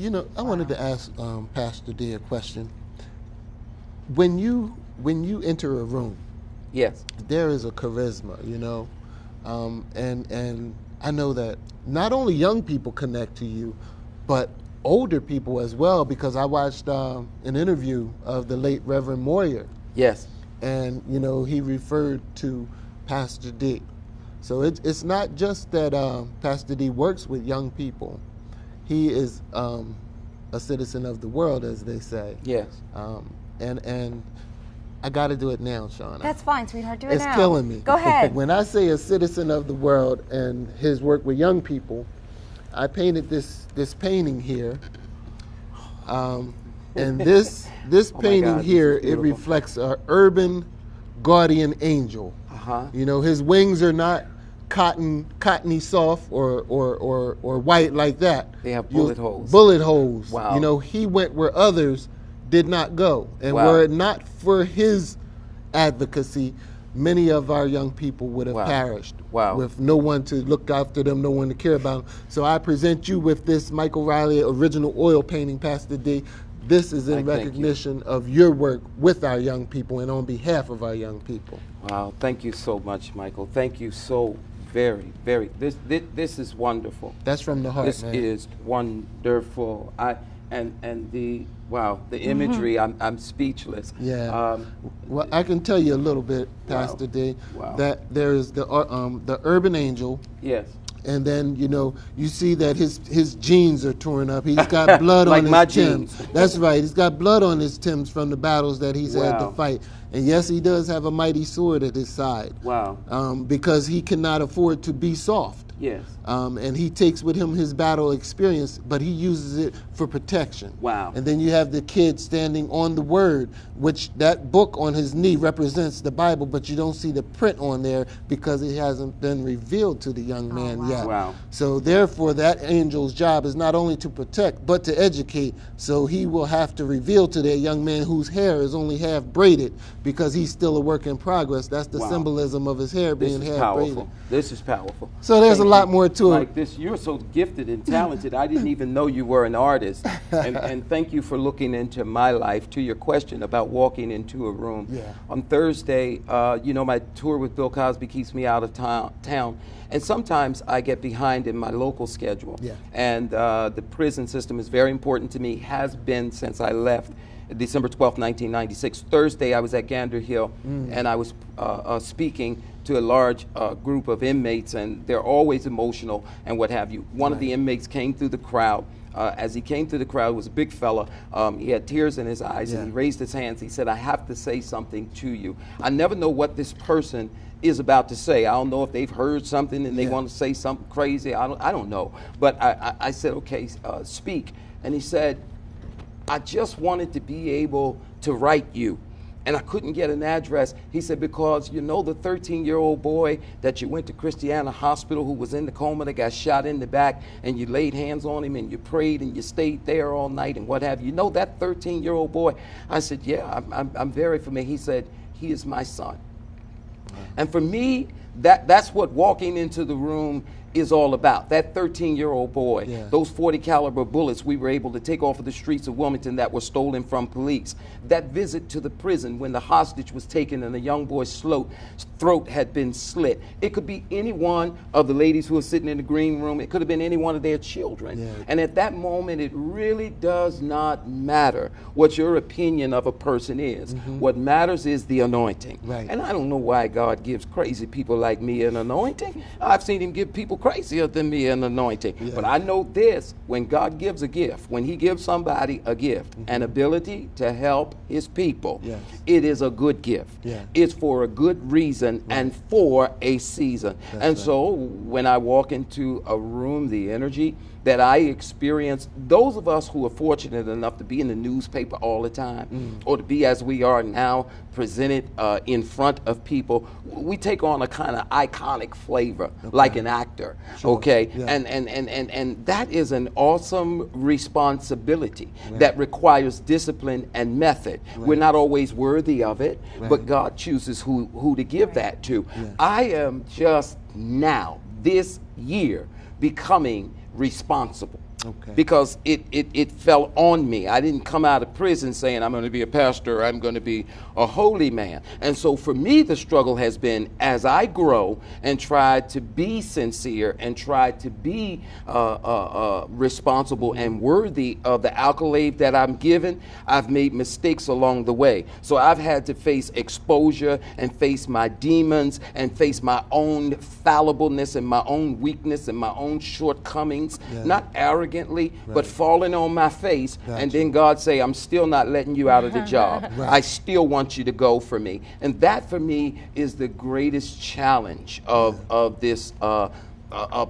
You know, I wanted to ask Pastor D a question. When you enter a room, Yes. there is a charisma, you know, and I know that not only young people connect to you, but older people as well, because I watched an interview of the late Reverend Moyer, Yes. and you know he referred to Pastor D. So it's not just that Pastor D works with young people; he is a citizen of the world, as they say. Yes. And I got to do it now, Shauna. That's fine, sweetheart. Do it It's now. killing me. Go ahead. When I say a citizen of the world and his work with young people, I painted this painting here, and this Oh my painting God, this here, is it beautiful. reflects an urban guardian angel. Uh-huh. You know, his wings are not cottony soft or white like that. They have bullet holes. Bullet holes. Wow. You know, he went where others did not go, and Wow. were it not for his advocacy, many of our young people would have Wow. perished. Wow. With no one to look after them, no one to care about them. So I present you with this Michael Riley original oil painting, Pastor D. This is in I thank you. recognition of your work with our young people and on behalf of our young people. Wow. Thank you so much, Michael. Thank you so very. This is wonderful. That's from the heart, This man. is wonderful. And the imagery. I'm speechless. Yeah. Well, I can tell you a little bit, Pastor D, Wow. that there is the urban angel, Yes. and then you know you see that his jeans are torn up. He's got blood Like on my his Timbs. jeans. That's right. He's got blood on his Timbs from the battles that he's had to Wow. fight. And yes, he does have a mighty sword at his side. Wow. Because he cannot afford to be soft. Yes. And he takes with him his battle experience, but he uses it for protection. Wow. And then you have the kid standing on the Word, which that book on his knee represents the Bible, but you don't see the print on there because it hasn't been revealed to the young man wow. yet. Wow. So therefore, that angel's job is not only to protect, but to educate. So he will have to reveal to that young man whose hair is only half braided because he's still a work in progress. That's the Wow. symbolism of his hair This being is half powerful. braided. This is powerful. So there's Thank a lot you. more to it. Like this, you're so gifted and talented. I didn't even know you were an artist. And thank you for looking into my life. To your question about walking into a room. Yeah. On Thursday, you know, my tour with Bill Cosby keeps me out of town. And sometimes I get behind in my local schedule. Yeah. And the prison system is very important to me, has been since I left December 12th, 1996. Thursday, I was at Gander Hill, and I was speaking to a large group of inmates, and they're always emotional and what have you. One of the inmates came through the crowd. As he came through the crowd, was a big fella. He had tears in his eyes, Yeah. and he raised his hands. He said, "I have to say something to you." I never know what this person is about to say. I don't know if they've heard something and they Yeah. want to say something crazy. I don't know. But I said, "Okay, speak." And he said, "I just wanted to be able to write you. And I couldn't get an address." He said, "Because you know the 13-year-old boy that you went to Christiana Hospital who was in the coma, that got shot in the back, and you laid hands on him and you prayed and you stayed there all night and what have you. You know that 13-year-old boy?" I said, "Yeah, I'm very familiar." He said, "He is my son." And for me, that's what walking into the room is all about. That 13-year-old boy, Yeah. those 40 caliber bullets we were able to take off of the streets of Wilmington that were stolen from police. That visit to the prison when the hostage was taken and the young boy's throat had been slit. It could be any one of the ladies who were sitting in the green room. It could have been any one of their children. Yeah. And at that moment, it really does not matter what your opinion of a person is. What matters is the anointing. Right. And I don't know why God gives crazy people like me an anointing. I've seen him give people crazier than me an anointing. Yeah. But I know this, when God gives a gift, when he gives somebody a gift, an ability to help his people, Yes. it is a good gift. Yeah. It's for a good reason and for a season. That's And right. so when I walk into a room, the energy that I experience, those of us who are fortunate enough to be in the newspaper all the time, or to be as we are now, presented in front of people, we take on a kind of iconic flavor, like an actor. Sure. Okay, Yeah. and that is an awesome responsibility that requires discipline and method. We're not always worthy of it, but God chooses who to give that to. I am just now, this year, becoming responsible. Okay. Because it fell on me. I didn't come out of prison saying I'm going to be a pastor, I'm going to be a holy man. And so for me, the struggle has been, as I grow and try to be sincere and try to be responsible and worthy of the accolade that I'm given, I've made mistakes along the way. So I've had to face exposure and face my demons and face my own fallibleness and my own weakness and my own shortcomings, not arrogantly, but falling on my face. And then God say, I'm still not letting you out of the job. I still want you to go for me. And that for me is the greatest challenge of this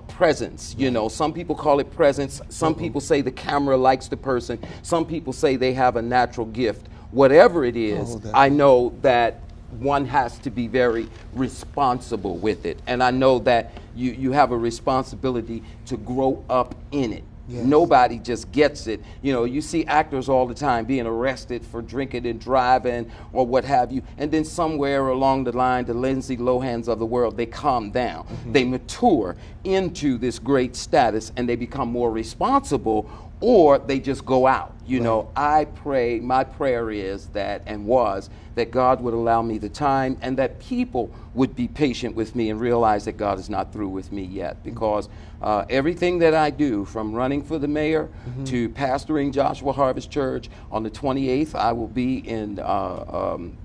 presence. You know, some people call it presence. Some people say the camera likes the person. Some people say they have a natural gift. Whatever it is, I know that one has to be very responsible with it. And I know that you have a responsibility to grow up in it. Yes. Nobody just gets it. You know, you see actors all the time being arrested for drinking and driving or what have you. And then somewhere along the line, the Lindsay Lohans of the world, they calm down. They mature into this great status and they become more responsible, or they just go out. You know, I pray, my prayer is that, and was, that God would allow me the time and that people would be patient with me and realize that God is not through with me yet. Because everything that I do, from running for the mayor to pastoring Joshua Harvest Church, on the 28th, I will be in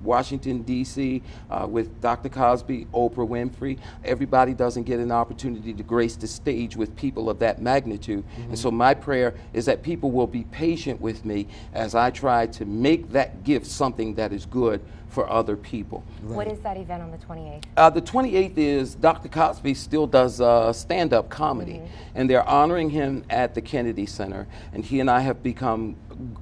Washington, D.C. With Dr. Cosby, Oprah Winfrey. Everybody doesn't get an opportunity to grace the stage with people of that magnitude. And so my prayer is that people will be patient with me as I try to make that gift something that is good for other people. What is that event on the 28th? The 28th is Dr. Cosby still does stand-up comedy, and they're honoring him at the Kennedy Center, and he and I have become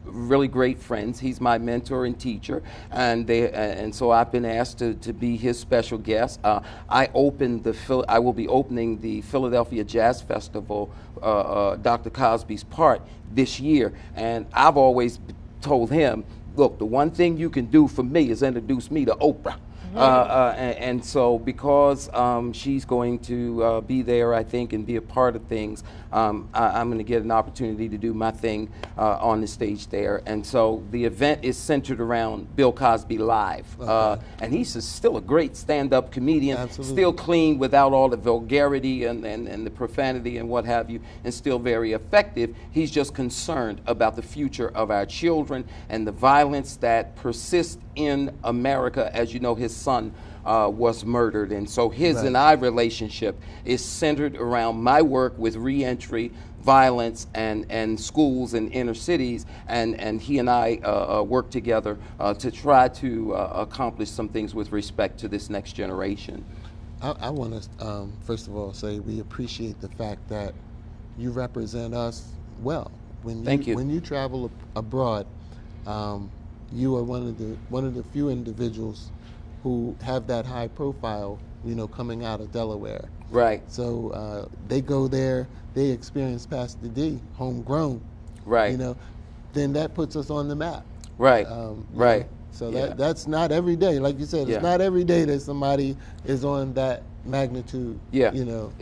really great friends. He's my mentor and teacher, and so I've been asked to be his special guest. I will be opening the Philadelphia Jazz Festival, Dr. Cosby's part, this year, and I've always told him, look, the one thing you can do for me is introduce me to Oprah. And so because she's going to be there, I think, and be a part of things, I'm going to get an opportunity to do my thing on the stage there. And so the event is centered around Bill Cosby Live. And he's still a great stand-up comedian, still clean without all the vulgarity and the profanity and what have you, and still very effective. He's just concerned about the future of our children and the violence that persists in America. As you know, his son was murdered, and so his and I relationship is centered around my work with reentry, violence, and schools and inner cities, and he and I work together to try to accomplish some things with respect to this next generation. I want to first of all say we appreciate the fact that you represent us well. Thank you. When you travel abroad, you are one of the few individuals who have that high profile, you know, coming out of Delaware. Right. So they go there, they experience Pastor D, homegrown. Right. You know, then that puts us on the map. Right. Right. Know? So that's not every day, like you said. It's not every day that somebody is on that magnitude. Yeah. You know,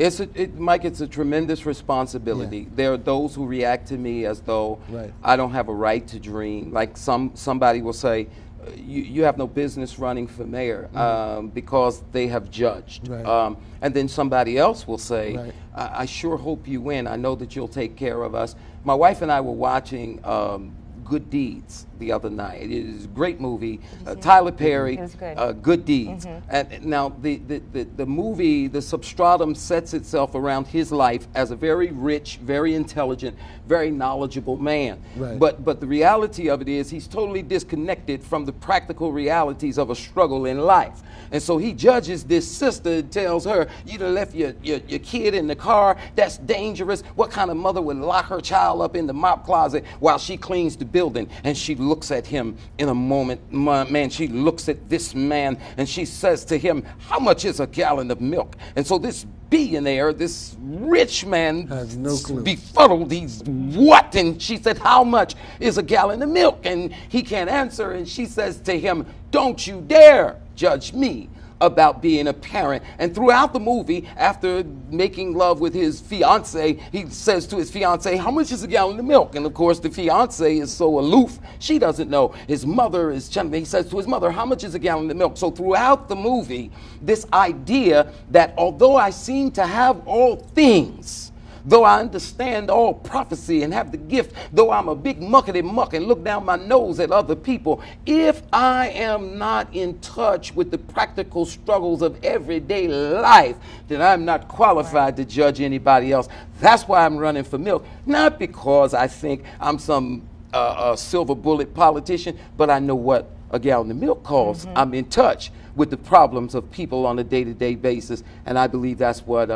Mike, it's a tremendous responsibility. There are those who react to me as though I don't have a right to dream. Like somebody will say, you have no business running for mayor because they have judged. And then somebody else will say, I sure hope you win. I know that you'll take care of us. My wife and I were watching Good Deeds the other night. It is a great movie. Tyler Perry, Good Deeds. And now the movie, the substratum sets itself around his life as a very rich, very intelligent, very knowledgeable man. But the reality of it is he's totally disconnected from the practical realities of a struggle in life. And so he judges this sister and tells her, you done left your kid in the car, that's dangerous. What kind of mother would lock her child up in the mop closet while she cleans the building? And she looks at him in a moment, man, she looks at this man and she says to him, how much is a gallon of milk? And so this billionaire, this rich man, has no clue. Befuddled, he's what? And she said, how much is a gallon of milk? And he can't answer, and she says to him, don't you dare judge me about being a parent. And throughout the movie, after making love with his fiance, he says to his fiance, how much is a gallon of milk? And of course, the fiance is so aloof, she doesn't know. His mother is challenging. He says to his mother, how much is a gallon of milk? So throughout the movie, this idea that although I seem to have all things, though I understand all prophecy and have the gift, though I'm a big muckety muck and look down my nose at other people, if I am not in touch with the practical struggles of everyday life, then I'm not qualified to judge anybody else. That's why I'm running for milk. Not because I think I'm some silver bullet politician, but I know what a gallon of milk costs. I'm in touch with the problems of people on a day-to-day basis, and I believe that's what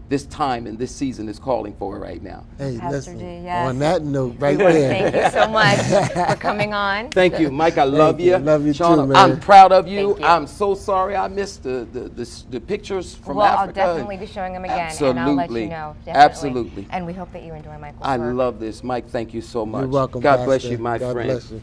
this time and this season is calling for right now. Hey, Pastor listen, D, yes. on that note right there. Thank you so much for coming on. Thank you, Mike. I love you. Love you Shauna, too, man. I'm proud of you. Thank you. I'm so sorry I missed the pictures from Well, Africa. I'll definitely be showing them again, Absolutely. and I'll let you know. Definitely. Absolutely. And we hope that you enjoy Michael's I work. love this, Mike. Thank you so much. You're welcome, God bless Pastor. you, my God friend. bless you.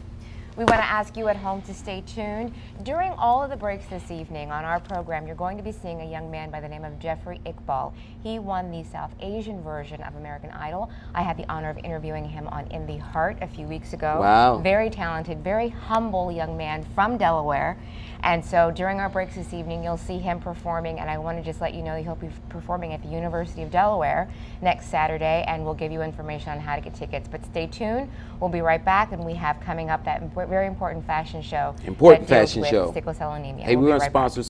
We want to ask you at home to stay tuned. During all of the breaks this evening on our program, you're going to be seeing a young man by the name of Jeffrey Iqbal. He won the South Asian version of American Idol. I had the honor of interviewing him on In the Heart a few weeks ago. Wow. Very talented, very humble young man from Delaware. And so during our breaks this evening, you'll see him performing, and I want to just let you know he'll be performing at the University of Delaware next Saturday, and we'll give you information on how to get tickets. But stay tuned. We'll be right back, and we have coming up that very important fashion show. Important that deals fashion with show. sickle cell anemia. Hey, We'll we're be on right back. sponsors.